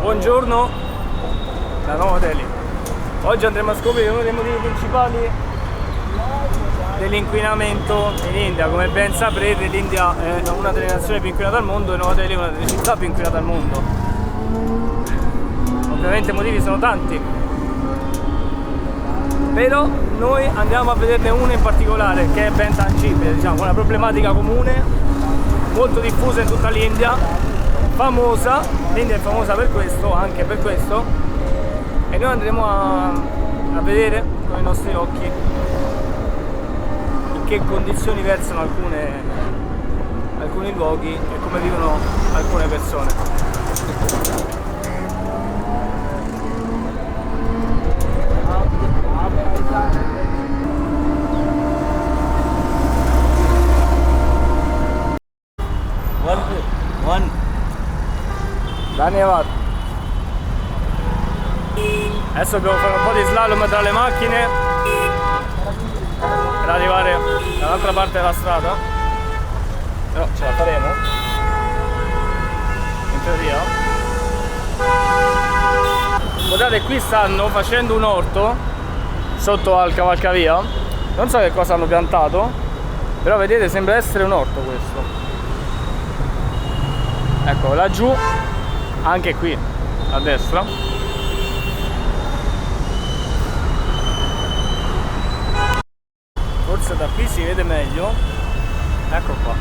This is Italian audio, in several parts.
Buongiorno da Nuova Delhi. Oggi andremo a scoprire uno dei motivi principali dell'inquinamento in India. Come ben saprete, l'India è una delle nazioni più inquinate al mondo e Nuova Delhi è una delle città più inquinate al mondo. Ovviamente i motivi sono tanti, però noi andiamo a vederne uno in particolare che è ben tangibile, diciamo, una problematica comune, molto diffusa in tutta l'India, famosa. L'India è famosa per questo, anche per questo, e noi andremo a vedere con i nostri occhi in che condizioni versano alcuni luoghi e come vivono alcune persone. Dhanyavad. Adesso dobbiamo fare un po' di slalom tra le macchine per arrivare dall'altra parte della strada, però ce la faremo in teoria. Guardate, qui stanno facendo un orto sotto al cavalcavia, non so che cosa hanno piantato, però vedete, sembra essere un orto questo. Ecco, laggiù, anche qui a destra, forse da qui si vede meglio. Ecco qua.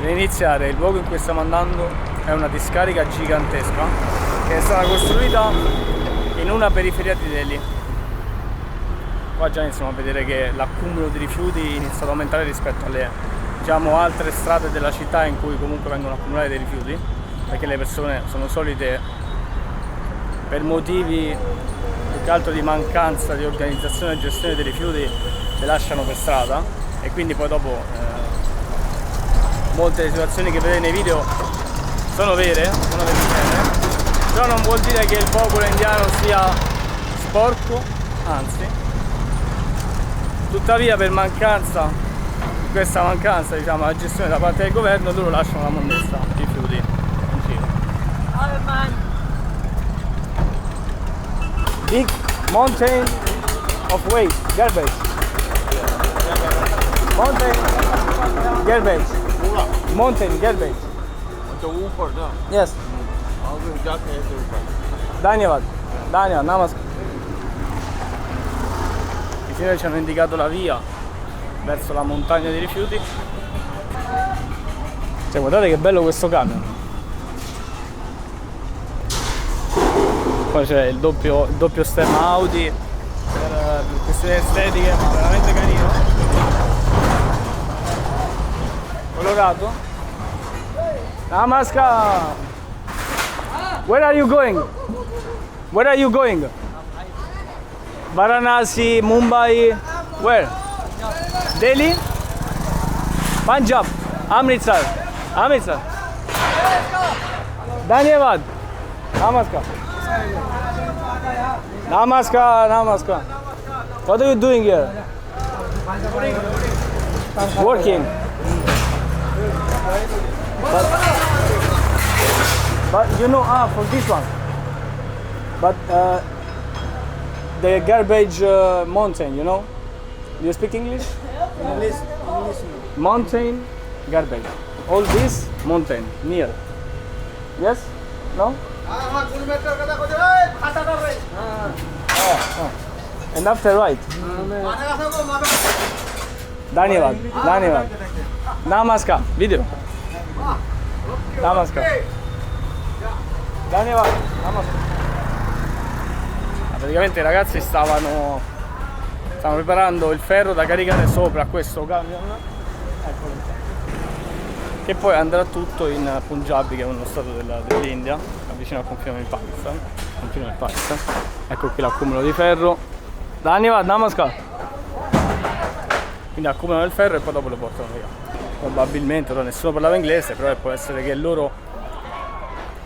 Per iniziare, il luogo in cui stiamo andando è una discarica gigantesca che è stata costruita in una periferia di Delhi. Qua già iniziamo a vedere che l'accumulo di rifiuti inizia ad aumentare rispetto alle, diciamo, altre strade della città in cui comunque vengono accumulati dei rifiuti, perché le persone sono solite, per motivi più che altro di mancanza di organizzazione e gestione dei rifiuti, le lasciano per strada, e quindi poi dopo molte delle situazioni che vedete nei video sono vere, però non vuol dire che il popolo indiano sia sporco, anzi. Tuttavia, per questa mancanza, diciamo, la gestione da parte del governo, loro lasciano la mondezza, i rifiuti in giro. Big mountain of waste, garbage. Mountain garbage. Yes. Dhanyavad, namaskar. I signori ci hanno indicato la via verso la montagna di rifiuti. Cioè, guardate che bello questo camion. Poi c'è il doppio stemma Audi per questioni estetiche, ma veramente carino. Colorato. Namaskar. Where are you going? Varanasi, Mumbai, where? Delhi? Punjab, Amritsar. Dhanyavad. Namaskar. What are you doing here? Working. But you know, for this one. But the garbage mountain, you know? Do you speak English? English. Mountain, garbage. All this mountain, near. Yes? No? And after right. Dhanyavad. Namaskar. Video. Namaskar. Dhanyavad. Namaskar. Praticamente i ragazzi stavano preparando il ferro da caricare sopra a questo camion, eccolo qua, che poi andrà tutto in Punjabi, che è uno stato dell'India, vicino al confine del Pakistan. Ecco qui l'accumulo di ferro. Dhanyavad, namaskar. Quindi accumulano il ferro e poi dopo lo portano via. Probabilmente, nessuno parlava inglese, però può essere che loro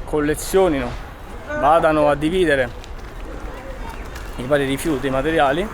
collezionino vadano a dividere i vari rifiuti, i materiali,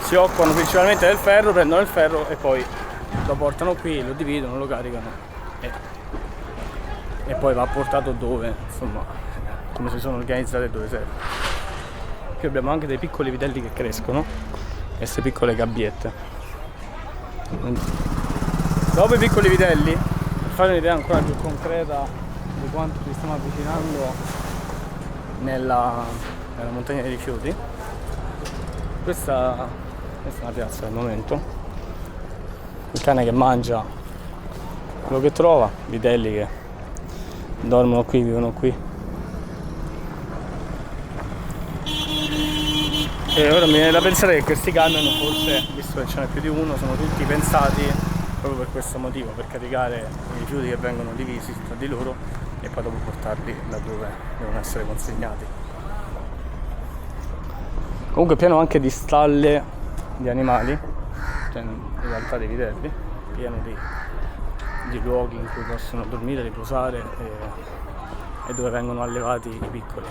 si occupano principalmente del ferro, prendono il ferro e poi lo portano qui, lo dividono, lo caricano e poi va portato dove, insomma, come si sono organizzate e dove serve. Qui abbiamo anche dei piccoli vitelli che crescono, queste piccole gabbiette. Dopo i piccoli vitelli, per fare un'idea ancora più concreta di quanto ci stiamo avvicinando nella montagna dei rifiuti, questa è una piazza al momento, il cane che mangia quello che trova, vitelli che dormono qui, vivono qui. E ora mi viene da pensare che questi camion, forse, visto che ce n'è più di uno, sono tutti pensati proprio per questo motivo, per caricare i rifiuti che vengono divisi tra di loro e poi dopo portarli laddove devono essere consegnati. Comunque pieno anche di stalle di animali, cioè in realtà dei vitelli, pieno di luoghi in cui possono dormire, riposare e dove vengono allevati i piccoli.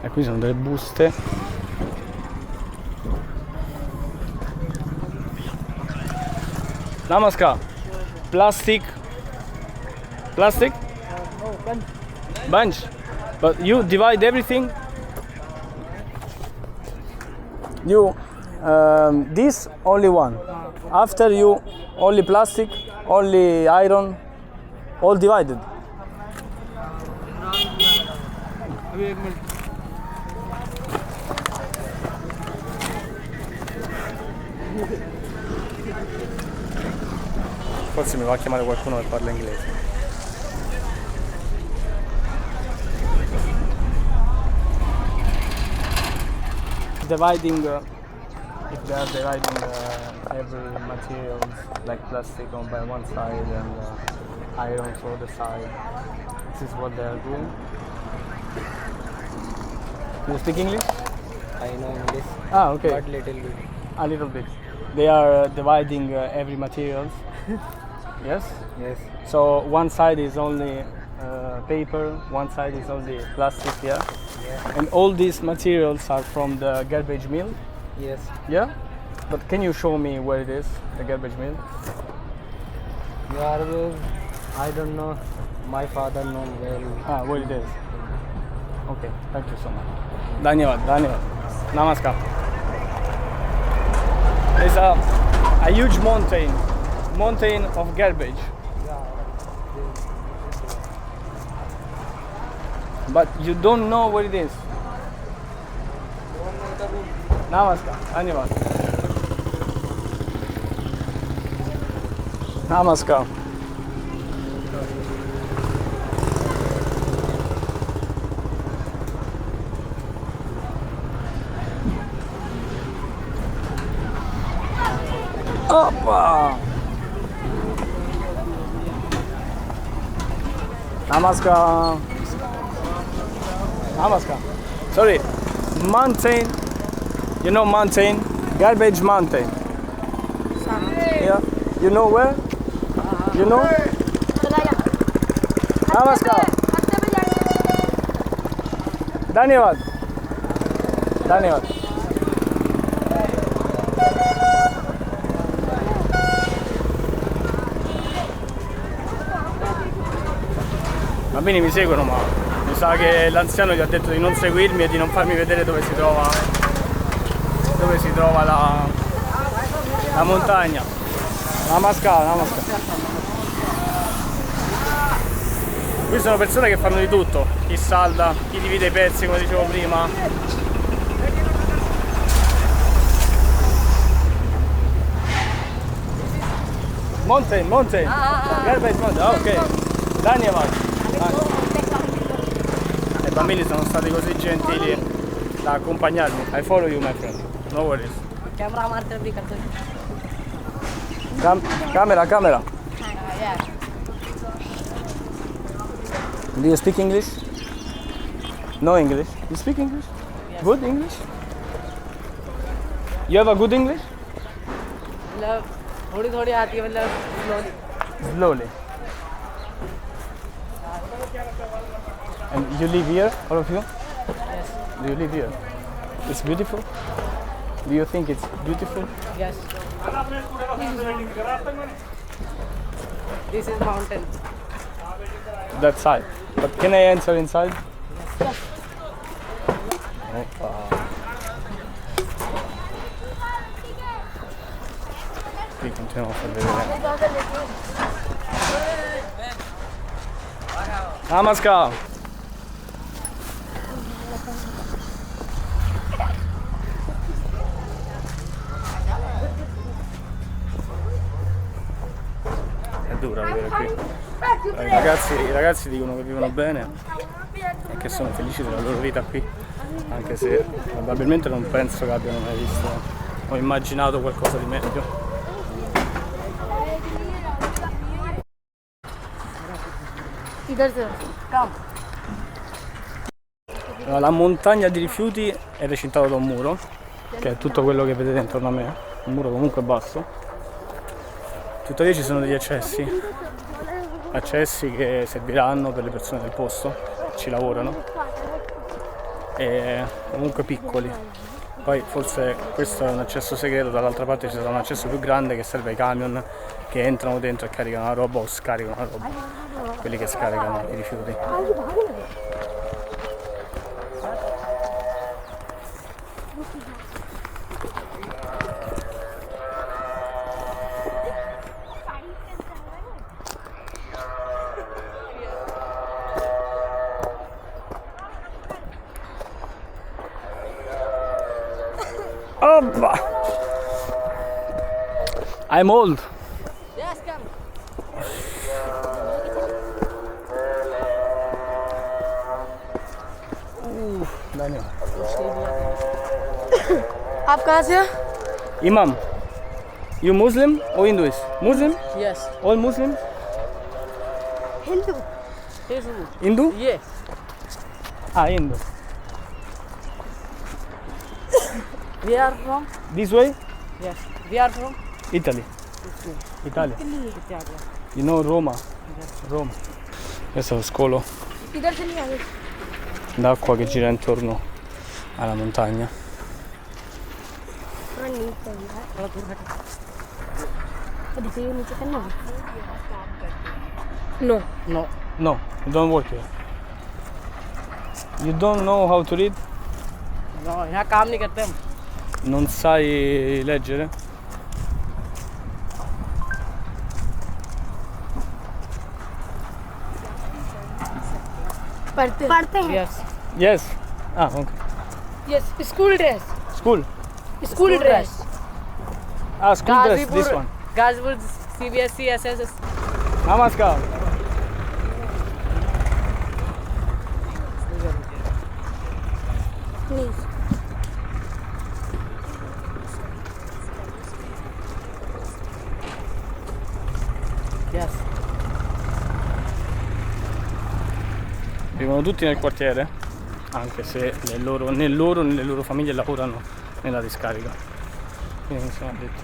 E qui sono delle buste. Namaskar. Plastic. Plastic? No, bunch. Bunch. But you divide everything? You this only one. After you only plastic, only iron, all divided. अभी एक minute Forse mi va a chiamare qualcuno che parla inglese. Dividing, if they are dividing every material like plastic on by one side and iron on the other side, this is what they are doing. You speak English? I know English, Ah, okay. but little bit. A little bit. They are dividing every materials. Yes? Yes. So one side is only paper, one side is only plastic, yeah? Yeah. And all these materials are from the garbage mill, Yes. yeah? But can you show me where it is, the garbage mill? You are I don't know. My father know well. Ah, where it is. Okay, thank you so much. Dhanyavad, Dhanyavad. Namaskar. There's a huge mountain of garbage. But you don't know where it is. Namaskar, Dhanyavad. Namaskar. Oppa! Namaskar. Namaskar. Sorry, mountain. You know mountain? Garbage mountain. Yeah. You know where? You know? Namaskar. Dhanyavad. Dhanyavad. I bambini mi seguono, ma mi sa che l'anziano gli ha detto di non seguirmi e di non farmi vedere dove si trova la montagna. Namaskar, Namaskar. Qui sono persone che fanno di tutto, chi salda, chi divide i pezzi come dicevo prima. Mountain, garbage mountain, ok. Dhanyavad. I bambini sono stati così gentili da accompagnarmi. I follow you, my friend. No worries. Camera हमारे तरफ भी कर दो Camera. yeah. Do you speak English? No English. You speak English? Yes. Good English? You have a good English? मतलब थोड़ी थोड़ी आती है मतलब slowly. Slowly. And you live here, all of you? Yes. Do you live here? It's beautiful? Do you think it's beautiful? Yes. This is mountain. That side. But can I enter inside? Yes. Qui continuiamo a far vedere. Namaskar! È dura vivere qui. I ragazzi dicono che vivono bene e che sono felici della loro vita qui, anche se probabilmente non penso che abbiano mai visto o immaginato qualcosa di meglio. इधर से कम La montagna di rifiuti è recintata da un muro, che è tutto quello che vedete intorno a me, un muro comunque basso. Tuttavia ci sono degli accessi che serviranno per le persone del posto, ci lavorano, e comunque piccoli. Poi forse questo è un accesso segreto, dall'altra parte ci sarà un accesso più grande che serve ai camion che entrano dentro e caricano la roba o scaricano la roba, quelli che scaricano i rifiuti. Oppa! I'm old. Yes, come. Daniel. आप कहाँ से हो? Imam, you Muslim or Hinduist? Muslim? Yes. All Muslims? Hindu. Hindu? Yes. Ah, Hindu. We are from. This way? Yes. We are from. Italy. Italia. Italia. You know Roma? Roma. Questo è lo scolo इधर से नहीं आगे. d'acqua che gira intorno alla montagna. थोड़ा दूर हट. दिखे ये नीचे करना. No. No. No, you don't work here. You don't know how to read? No, यहाँ काम नहीं करते हम. Non sai leggere? पढ़ते हैं. Yes. Yes. Ah, okay. Yes. School dress. School? School dress. Ah, school dress, this one. Gazipur CBSE SSS. Namaskar. Please. Yes. Vivono tutti nel quartiere, anche se nelle loro famiglie lavorano nella discarica. Quindi mi sono detto.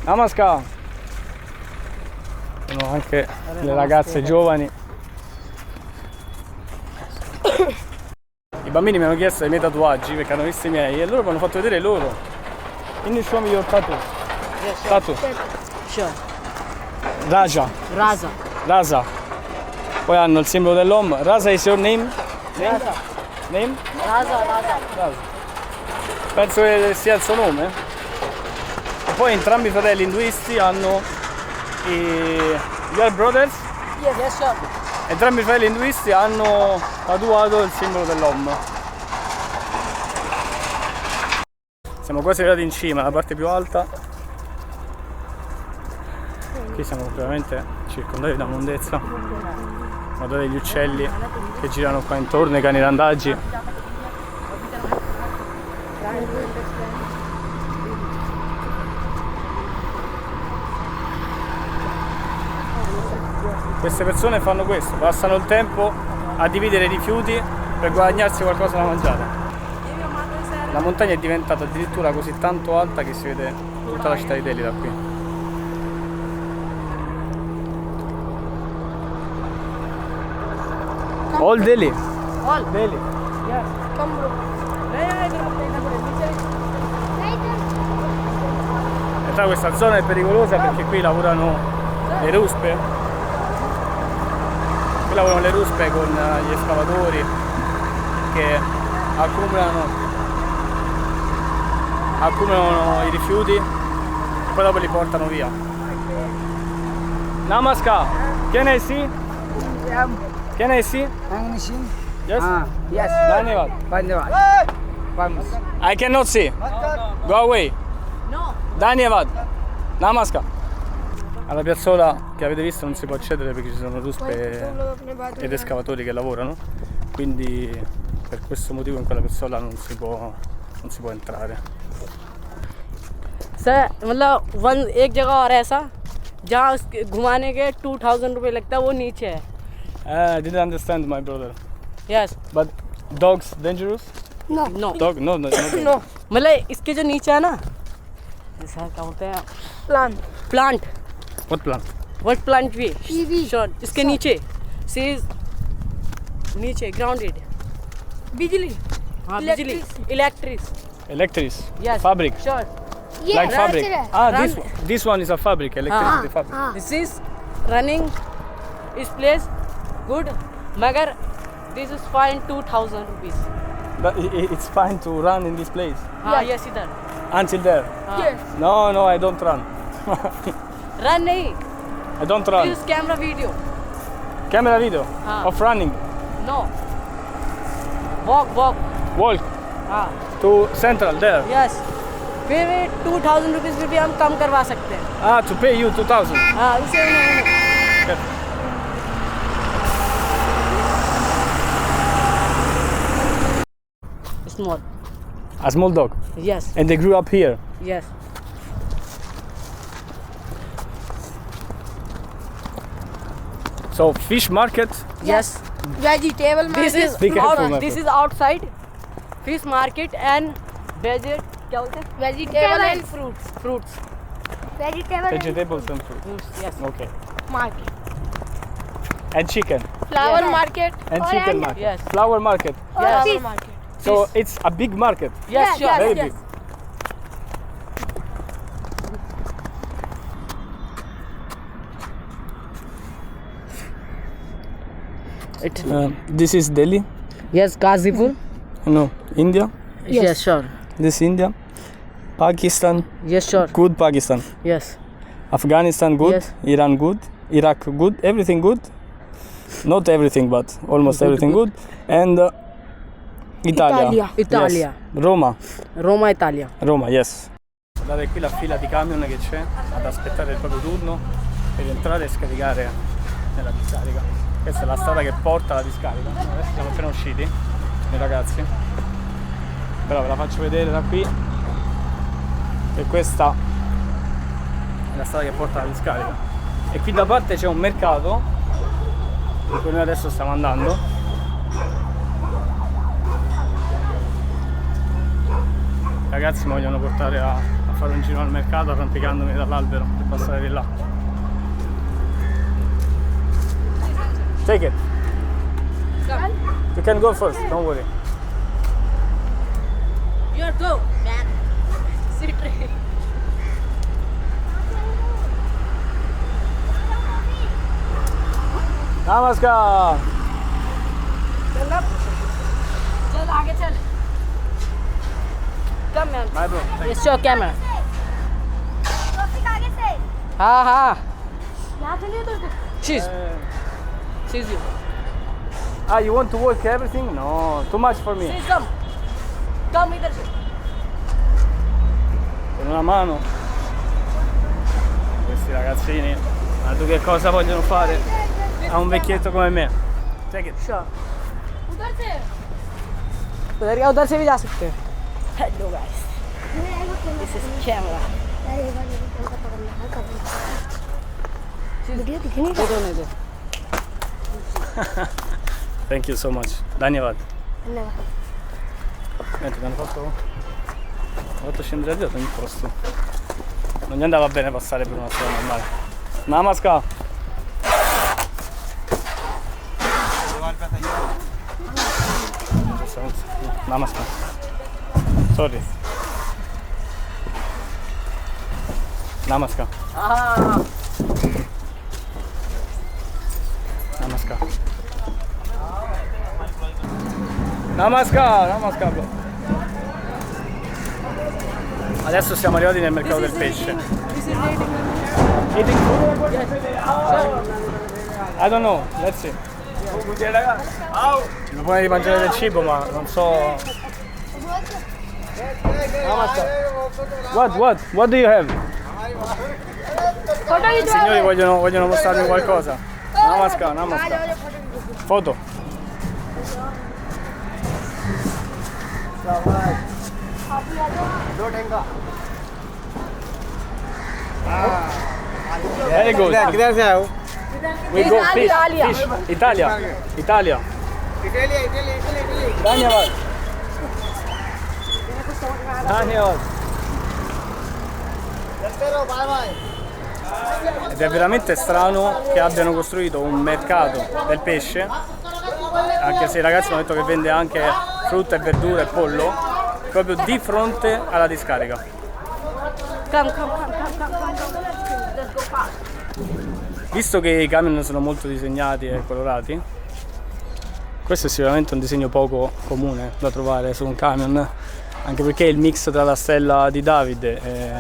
Namaskar! Sono anche le ragazze giovani. I bambini mi hanno chiesto dei miei tatuaggi perché hanno visto i miei e loro mi hanno fatto vedere i loro. Quindi show me your tattoo. Yes. Tattoo. Sure. Raja. Raza. Rasa. Poi hanno il simbolo dell'Om. Rasa is your name? Raza. Name? Raza. Rasa. Penso che sia il suo nome. E poi entrambi i fratelli induisti hanno your brothers? Yes, sure. Entrambi i fratelli induisti hanno tatuato il simbolo dell'Om. Siamo quasi arrivati in cima, la parte più alta. Qui siamo completamente circondati da mondezza. Guardate gli uccelli che girano qua intorno, i cani randaggi. Queste persone fanno questo, passano il tempo a dividere i rifiuti per guadagnarsi qualcosa da mangiare. La montagna è diventata addirittura così tanto alta che si vede tutta la città di Delhi da qui. All Delhi? All. Delhi. Yes. Come bro. नहीं इधर नीचे. In realtà questa zona è pericolosa perché qui lavorano le ruspe. Qui lavorano le ruspe con gli escavatori che accumulano i rifiuti e poi dopo li portano via. Namaskar. Can I see? Can I see? Yes? Yes. Dhanyavad. I cannot see. Go away. No. Dhanyavad. Namaskar. Alla piazzola che avete visto non si può accedere perché ci sono ruspe ed escavatori che lavorano, quindi per questo motivo in quella piazzola non si può entrare. Sir मतलब एक जगह और है ऐसा जहाँ घुमाने के 2000 रुपये लगता है वो नीचे है. I didn't understand, my brother. Yes. But dogs dangerous? No. Dog? No. No. मतलब इसके जो नीचे है ना ऐसा क्या बोलते हैं plant What plant? What plant भी शॉर्ट इसके नीचे सीज नीचे ग्राउंडेड बिजली हाँ बिजली Electric. Yes. Fabric. Sure. Like fabric. Run. This one is a fabric. Electricity fabric. This is running is place good मगर this is fine 2000 rupees. But it's fine to run in this place. हाँ yes इधर Until there. yes. No, I don't run. Run नहीं I don't run. this is camera video. Camera video हाँ. of running. No. Walk. Walk हाँ to central there. yes. फिर 2000 रुपीज़ भी हम कम करवा सकते हैं. To pay you 2000. हाँ उसे उन्होंने small. A small dog. Yes. And they grew up here. Yes. So fish market. Yes. Vegetable This is Be careful, my this is outside fish market and क्या बोलते हैं? vegetable and fruits. Fruits. Vegetables and fruit. Yes. Okay. Market. And chicken. Flower Yes. market. And chicken market. Yes. Flower market. Yes. Flower market. So it's a big market. Yes. Yeah, Sure. Very yes. big. This is Delhi. Yes. Gazipur. No, India. Yes. Sure. This is India. Pakistan. Yes. Sure. Good Pakistan. Yes. Afghanistan good. Yes. Iran good. Iraq good. Everything good. Not everything, but almost everything good. And Italia. Italia. Yes. Roma. Roma, Italia. Roma, yes. Guardate qui la fila di camion che c'è ad aspettare il proprio turno per entrare e scaricare nella discarica. Questa è la strada che porta alla discarica. Adesso siamo appena usciti, i ragazzi. Però ve la faccio vedere da qui. E questa è la strada che porta alla discarica. E qui da parte c'è un mercato in cui noi adesso stiamo andando. I ragazzi mi vogliono portare a fare un giro al mercato arrampicandomi dall'albero per passare di là. Take it. You can go first, don't worry. You go, man. Sit right. Namaskar. चल आगे चल. Come man. My bro, thank you. Yes, sure, camera. आगे से. हाँ. यहाँ से नहीं तो. She's you. You want to work everything? No, too much for me. She's come. Come इधर से. Con una mano. Questi ragazzini, ma tu che cosa vogliono fare a un vecchietto come me? Take it. Sure. उधर से. उधर से भी जा सकते हैं. Hello guys. This is camera. Video दिखने Photo नहीं दे. Thank you so much. Dhanyavad. का. Niente, mi hanno fatto scendere da ogni posto. Non gli andava bene passare per una strada normale. Namaskar. Namaskar. Sorry. Namaskar. Namaskar. Namaskar. Adesso siamo arrivati nel mercato del pesce. This is rating. Eating food? I don't know, let's see. Mi pone di mangiare del cibo ma non so. What do you have? I signori vogliono mostrarmi qualcosa. Namaskar. Foto. Very good. किधर से आए हो? We go fish. Italia. Dhanyavad. Ed è veramente strano che abbiano costruito un mercato del pesce, anche se i ragazzi mi hanno detto che vende anche frutta e verdura e pollo, proprio di fronte alla discarica. Come. Visto che i camion sono molto disegnati e colorati, questo è sicuramente un disegno poco comune da trovare su un camion, anche perché il mix tra la stella di Davide e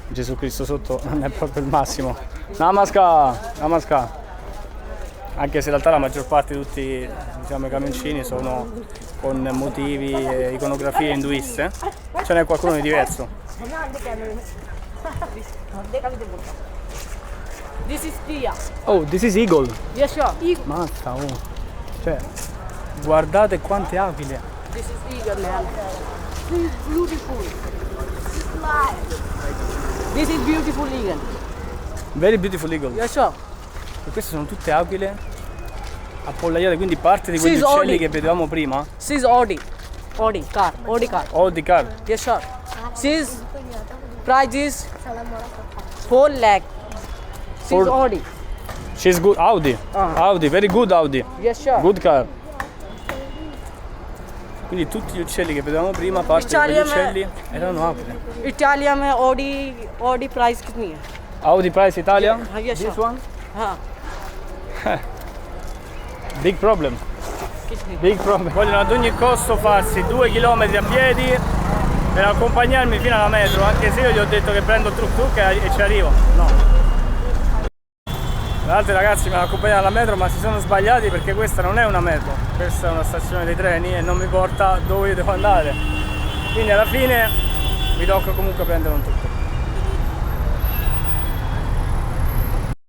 Gesù Cristo sotto non è proprio il massimo. Namaskar. Anche se in realtà la maggior parte di tutti, diciamo, i camioncini sono con motivi e iconografie induiste, ce n'è qualcuno di diverso. This is Tia. Oh, this is eagle. Yes, sure. Mazza, oh. Cioè, guardate quante aquile. This is eagle, man. This is beautiful. This is beautiful eagle. Very beautiful eagle. Yes, sure. E queste sono tutte aquile appollaiate, quindi parte di quegli Sì, uccelli Audi. che vedevamo prima. This is Audi car. Oh, di car. Yes, sure. This price is 4 lakh. This is Audi. She's good. Audi. Audi, very good Audi. Yes, sure. Good car. Quindi tutti gli uccelli che vedevamo prima, parte di quegli Italia में- uccelli, erano aquile. Italia में Audi price कितनी है? Audi price Italia? Yes, This sure. one? हाँ. Big problem. कितनी? Big problem. Vogliono ad ogni costo farsi 2 km a piedi per accompagnarmi fino alla metro, anche se io gli ho detto che prendo il tuk e ci arrivo. No. Tra l'altro i ragazzi mi hanno accompagnato alla metro ma si sono sbagliati perché questa non è una metro, questa è una stazione dei treni e non mi porta dove io devo andare. Quindi alla fine mi tocca comunque prendere un tuk.